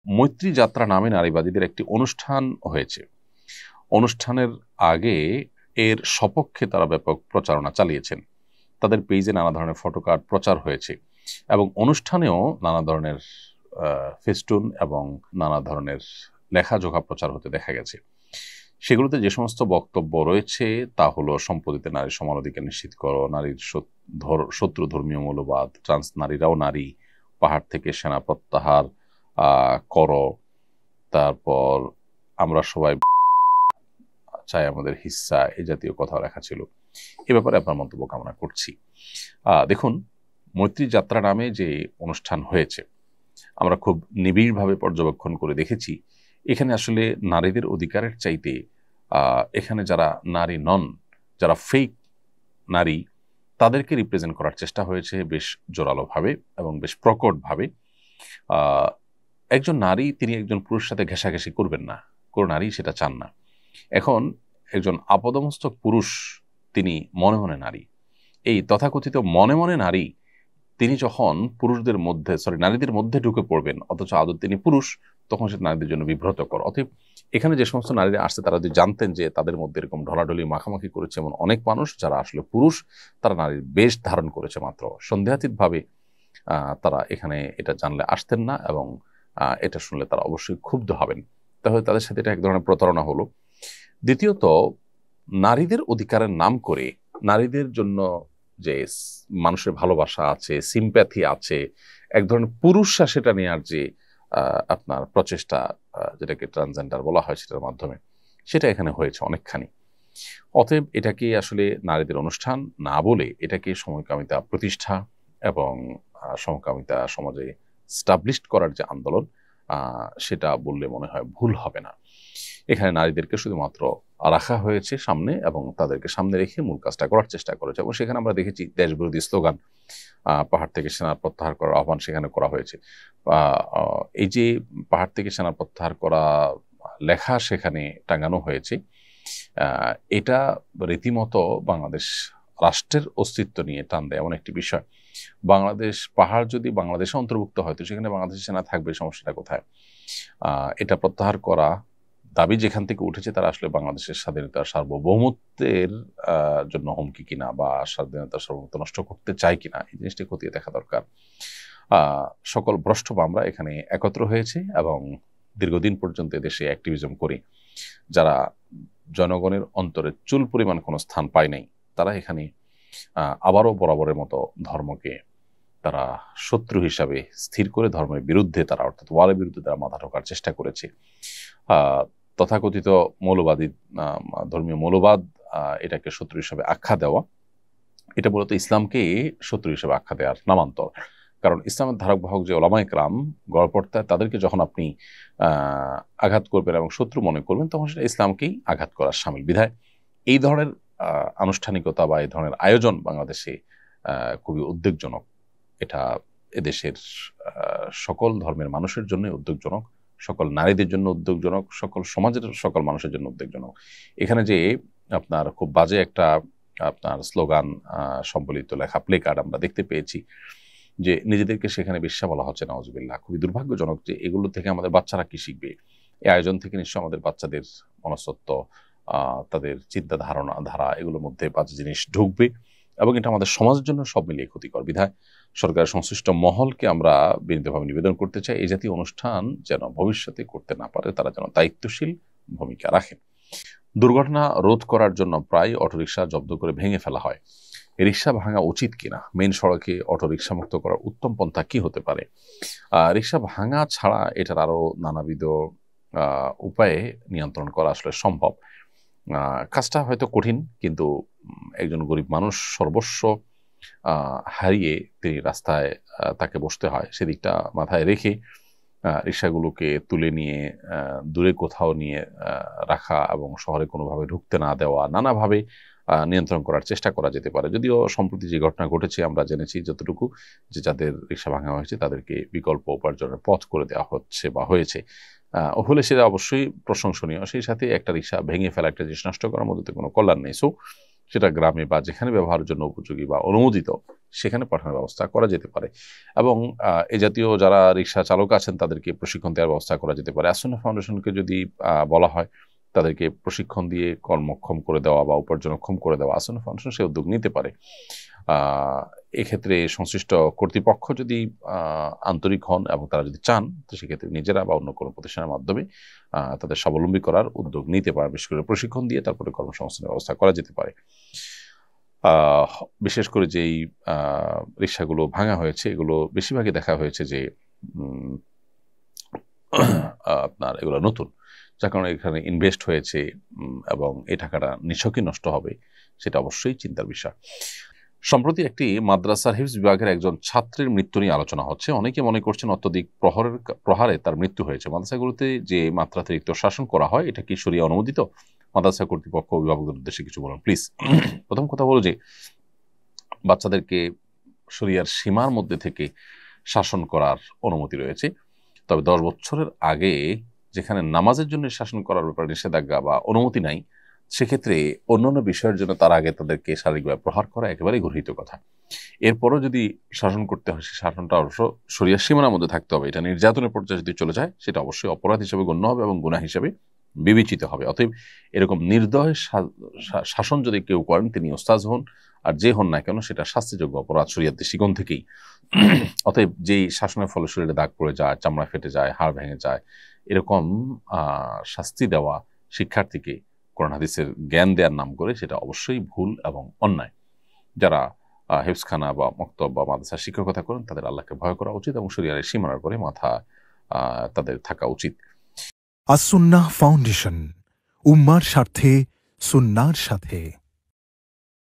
মৈত্রী যাত্রা নামে নারীবাদীদের একটি অনুষ্ঠান হয়েছে। অনুষ্ঠানের আগে এর সপক্ষে তারা ব্যাপক প্রচারণা চালিয়েছেন। তাদের পেজে নানা ধরনের ফটোকার্ড প্রচার হয়েছে এবং অনুষ্ঠানেও নানা ধরনের ফেস্টুন এবং নানা ধরনের লেখাজোখা প্রচার হতে দেখা গেছে। সেগুলোতে যে সমস্ত বক্তব্য রয়েছে তা হলো সম্পত্তিতে নারীর সমান অধিকার নিশ্চিত করো, নারীর শত্রু ধর্মীয় মূল্যবাদ, ট্রান্স নারীরাও নারী, পাহাড় থেকে সেনা প্রত্যাহার করো, তারপর আমরা সবাই চাই আমাদের হিস্সা, এই জাতীয় কথা লেখা ছিল। এ ব্যাপারে আপনার মন্তব্য কামনা করছি। দেখুন, মৈত্রী যাত্রা নামে যে অনুষ্ঠান হয়েছে আমরা খুব নিবিড়ভাবে পর্যবেক্ষণ করে দেখেছি। এখানে আসলে নারীদের অধিকারের চাইতে এখানে যারা নারী নন, যারা ফেক নারী, তাদেরকে রিপ্রেজেন্ট করার চেষ্টা হয়েছে বেশ জোরালোভাবে এবং বেশ প্রকটভাবে। একজন নারী তিনি একজন পুরুষের সাথে ঘেঁষাঘেঁষি করবেন না, কোনো নারী সেটা চান না। এখন একজন আপাদমস্তক পুরুষ তিনি মনে মনে নারী, এই তথাকথিত মনে মনে নারী তিনি যখন পুরুষদের মধ্যে নারীদের মধ্যে ঢুকে পড়বেন অথচ আদৌ তিনি পুরুষ, তখন সেটা নারীদের জন্য বিব্রতকর। অতএব এখানে যে সমস্ত নারীরা আসছে তারা যদি জানতেন যে তাদের মধ্যে এরকম ঢলাঢলি মাখামাখি করেছে এমন অনেক মানুষ যারা আসলে পুরুষ, তারা নারীর বেশ ধারণ করেছে মাত্র, সন্দেহাতীতভাবে তারা এখানে এটা জানলে আসতেন না এবং এটা শুনলে তারা অবশ্যই ক্ষুব্ধ হবেন। তাহলে তাদের সাথে এটা এক ধরনের প্রতারণা হলো। দ্বিতীয়ত, নারীদের অধিকারের নাম করে নারীদের জন্য যে মানুষের ভালোবাসা আছে, সিম্প্যাথি আছে, এক ধরনের পুরুষরা সেটা নেওয়ার যে আপনার প্রচেষ্টা, যেটাকে ট্রান্সজেন্ডার বলা হয়, সেটার মাধ্যমে সেটা এখানে হয়েছে অনেকখানি। অতএব এটাকে আসলে নারীদের অনুষ্ঠান না বলে এটাকে সমকামিতা প্রতিষ্ঠা এবং সমকামিতা সমাজে স্টাবলিশড করার যে আন্দোলন, সেটা বললে মনে হয় ভুল হবে না। এখানে নারীদেরকে শুধুমাত্র রাখা হয়েছে সামনে এবং তাদেরকে সামনে রেখে মূল কাজটা করার চেষ্টা করেছে। এবং সেখানে আমরা দেখেছি দেশবিরোধী স্লোগান, পাহাড় থেকে সেনা প্রত্যাহার করার আহ্বান সেখানে করা হয়েছে। এই যে পাহাড় থেকে সেনা প্রত্যাহার করা লেখা সেখানে টাঙানো হয়েছে, এটা রীতিমতো বাংলাদেশ রাষ্ট্রের অস্তিত্ব নিয়ে টান দেয় এমন একটি বিষয়। বাংলাদেশ পাহাড় যদি বাংলাদেশে অন্তর্ভুক্ত হয় তো সেখানে বাংলাদেশের সেনা থাকবে, সমস্যাটা কোথায়? এটা প্রত্যাহার করা দাবি যেখান থেকে উঠেছে তারা আসলে বাংলাদেশের স্বাধীনতার সার্বভৌমত্বের জন্য হুমকি কিনা বা স্বাধীনতার সার্বভৌমত্ব নষ্ট করতে চায় কিনা, এই জিনিসটি খতিয়ে দেখা দরকার। সকল ভ্রষ্ট বামরা এখানে একত্র হয়েছে এবং দীর্ঘদিন পর্যন্ত দেশে অ্যাক্টিভিজম করি, যারা জনগণের অন্তরে চুল পরিমাণ কোনো স্থান পায় নাই, তারা এখানে আবারও বরাবরের মতো ধর্মকে তারা শত্রু হিসাবে স্থির করে ধর্মের বিরুদ্ধে তারা, অর্থাৎ ওয়ালের বিরুদ্ধে তারা মাথা ঢোকার চেষ্টা করেছে। তথাকথিত মৌলবাদী ধর্মীয় মৌলবাদ, এটাকে শত্রু হিসাবে আখ্যা দেওয়া, এটা মূলত ইসলামকে শত্রু হিসাবে আখ্যা দেওয়ার নামান্তর। কারণ ইসলামের ধারক বাহক যে ওলামায়ে কেরাম গড়পড়তায়, তাদেরকে যখন আপনি আঘাত করবেন এবং শত্রু মনে করবেন তখন সেটা ইসলামকেই আঘাত করার শামিল। বিধায় এই ধরনের আনুষ্ঠানিকতা বা এই ধরনের আয়োজন বাংলাদেশে খুবই উদ্বেগজনক। এটা এদেশের সকল ধর্মের মানুষের জন্য উদ্বেগজনক, সকল নারীদের জন্য উদ্বেগজনক, সকল সমাজের সকল মানুষের জন্য উদ্বেগজনক। এখানে যে আপনার খুব বাজে একটা আপনার স্লোগান সম্বলিত লেখা প্লে কার্ড আমরা দেখতে পেয়েছি, যে নিজেদেরকে সেখানে বেশ্যা বলা হচ্ছে, নাউজুবিল্লাহ। খুবই দুর্ভাগ্যজনক যে এগুলো থেকে আমাদের বাচ্চারা কি শিখবে। এই আয়োজন থেকে নিশ্চয় আমাদের বাচ্চাদের মনস্তত্ত্ব, তাদের চিন্তা ধারা এগুলোর মধ্যে বাজে জিনিস ঢুকবে এবং এটা আমাদের সমাজের জন্য সব মিলিয়ে ক্ষতিকর। বিধায় সরকারের সংশ্লিষ্ট মহলকে আমরা বিনীতভাবে নিবেদন করতে চাই, এই জাতীয় অনুষ্ঠান যেন ভবিষ্যতে করতে না পারে, তারা যেন দায়িত্বশীল ভূমিকা রাখেন। দুর্ঘটনা রোধ করার জন্য প্রায় অটোরিকশা জব্দ করে ভেঙে ফেলা হয়। রিক্সা ভাঙা উচিত কিনা? মেইন সড়কে অটোরিকশা মুক্ত করার উত্তম পন্থা কি হতে পারে? রিক্সা ভাঙা ছাড়া এটার আরো নানাবিধ উপায়ে নিয়ন্ত্রণ করা আসলে সম্ভব। কাজটা হয়তো কঠিন, কিন্তু একজন গরিব মানুষ সর্বস্ব হারিয়ে তিনি রাস্তায় তাকে বসতে হয়, সেদিকটা মাথায় রেখে রিক্সাগুলোকে তুলে নিয়ে দূরে কোথাও নিয়ে রাখা এবং শহরে কোনোভাবে ঢুকতে না দেওয়া, নানাভাবে নিয়ন্ত্রণ করার চেষ্টা করা যেতে পারে। যদিও সম্প্রতি যে ঘটনা ঘটেছে আমরা জেনেছি যতটুকু, যে যাদের রিক্সা ভাঙা হয়েছে তাদেরকে বিকল্প উপার্জনের পথ করে দেওয়া হচ্ছে বা হয়েছে, হলে সেটা অবশ্যই প্রশংসনীয়। সেই সাথে একটা রিক্সা ভেঙে ফেলা, একটা জিনিস নষ্ট করার মধ্যে কোনো কল্যাণ নেই। সো সেটা গ্রামে বা যেখানে ব্যবহারের জন্য উপযোগী বা অনুমোদিত সেখানে পাঠানোর ব্যবস্থা করা যেতে পারে। এবং এ জাতীয় যারা রিক্সা চালক আছেন তাদেরকে প্রশিক্ষণ দেওয়ার ব্যবস্থা করা যেতে পারে। আসুন্নাহ ফাউন্ডেশনকে যদি বলা হয় তাদেরকে প্রশিক্ষণ দিয়ে কর্মক্ষম করে দেওয়া বা উপার্জনক্ষম করে দেওয়া, আসুন্নাহ ফাউন্ডেশন সে উদ্যোগ নিতে পারে। এক্ষেত্রে সংশ্লিষ্ট কর্তৃপক্ষ যদি আন্তরিক হন এবং তারা যদি চান, তো সেক্ষেত্রে নিজেরা বা অন্য কোনো প্রতিষ্ঠানের মাধ্যমে তাদের স্বাবলম্বী করার উদ্যোগ নিতে পারে। বিশেষ করে প্রশিক্ষণ দিয়ে তারপরে কর্মসংস্থানের ব্যবস্থা করা যেতে পারে। বিশেষ করে যেই রিক্সাগুলো ভাঙা হয়েছে এগুলো বেশিরভাগই দেখা হয়েছে যে আপনার এগুলো নতুন, যার কারণে এখানে ইনভেস্ট হয়েছে এবং এই টাকাটা নিছকই নষ্ট হবে, সেটা অবশ্যই চিন্তার বিষয়। সম্প্রতি একটি মাদ্রাসার হিফজ বিভাগের একজন ছাত্রের মৃত্যু নিয়ে আলোচনা হচ্ছে। অনেকে মনে করছেন অত্যধিক প্রহারে তার মৃত্যু হয়েছে। মাদ্রাসাগুলোতে যে মাত্রাতিরিক্ত শাসন করা হয় এটা কি শরিয়া অনুমোদিত? মাদ্রাসা কর্তৃপক্ষ অভিভাবকদের উদ্দেশ্যে কিছু বলুন প্লিজ। প্রথম কথা হলো যে বাচ্চাদেরকে শরিয়ার সীমার মধ্যে থেকে শাসন করার অনুমতি রয়েছে, তবে 10 বছরের আগে যেখানে নামাজের জন্য শাসন করার ব্যাপারে নিষেধাজ্ঞা বা অনুমতি নাই, সেক্ষেত্রে অন্যান্য বিষয়ের জন্য তার আগে তাদেরকে শারীরিকভাবে প্রহার করা একেবারেই গর্হিত কথা। এরপরও যদি শাসন করতে হয়, সেই শাসনটা অবশ্য শরিয়ার সীমানার মধ্যে থাকতে হবে। এটা নির্যাতনের পর্যায়ে যদি চলে যায় সেটা অবশ্যই অপরাধ হিসেবে গণ্য হবে এবং গুনাহ হিসেবে বিবেচিত হবে। অতএব এরকম নির্দয় শাসন যদি কেউ করেন তিনি ওস্তাজ হন আর যে হন না কেন সেটা শাস্তিযোগ্য অপরাধ শরিয়ার দৃষ্টিকোণ থেকেই। অতএব যেই শাসনের ফলে শরীরে দাগ পড়ে যায়, চামড়া ফেটে যায়, হাড় ভেঙে যায়, এরকম শাস্তি দেওয়া শিক্ষার্থীকে কোরআন হাদিসের জ্ঞান দেওয়ার নাম করে সেটা অবশ্যই ভুল এবং অন্যায়। যারা হেফজখানা বা মক্তব বা মাদ্রাসার শিক্ষকতা করেন তাদের আল্লাহকে ভয় করা উচিত এবং শরিয়ার সীমানার পরে মাথা তাদের থাকা উচিত। আস-সুন্নাহ ফাউন্ডেশন, উম্মার স্বার্থে সুন্নাহর সাথে।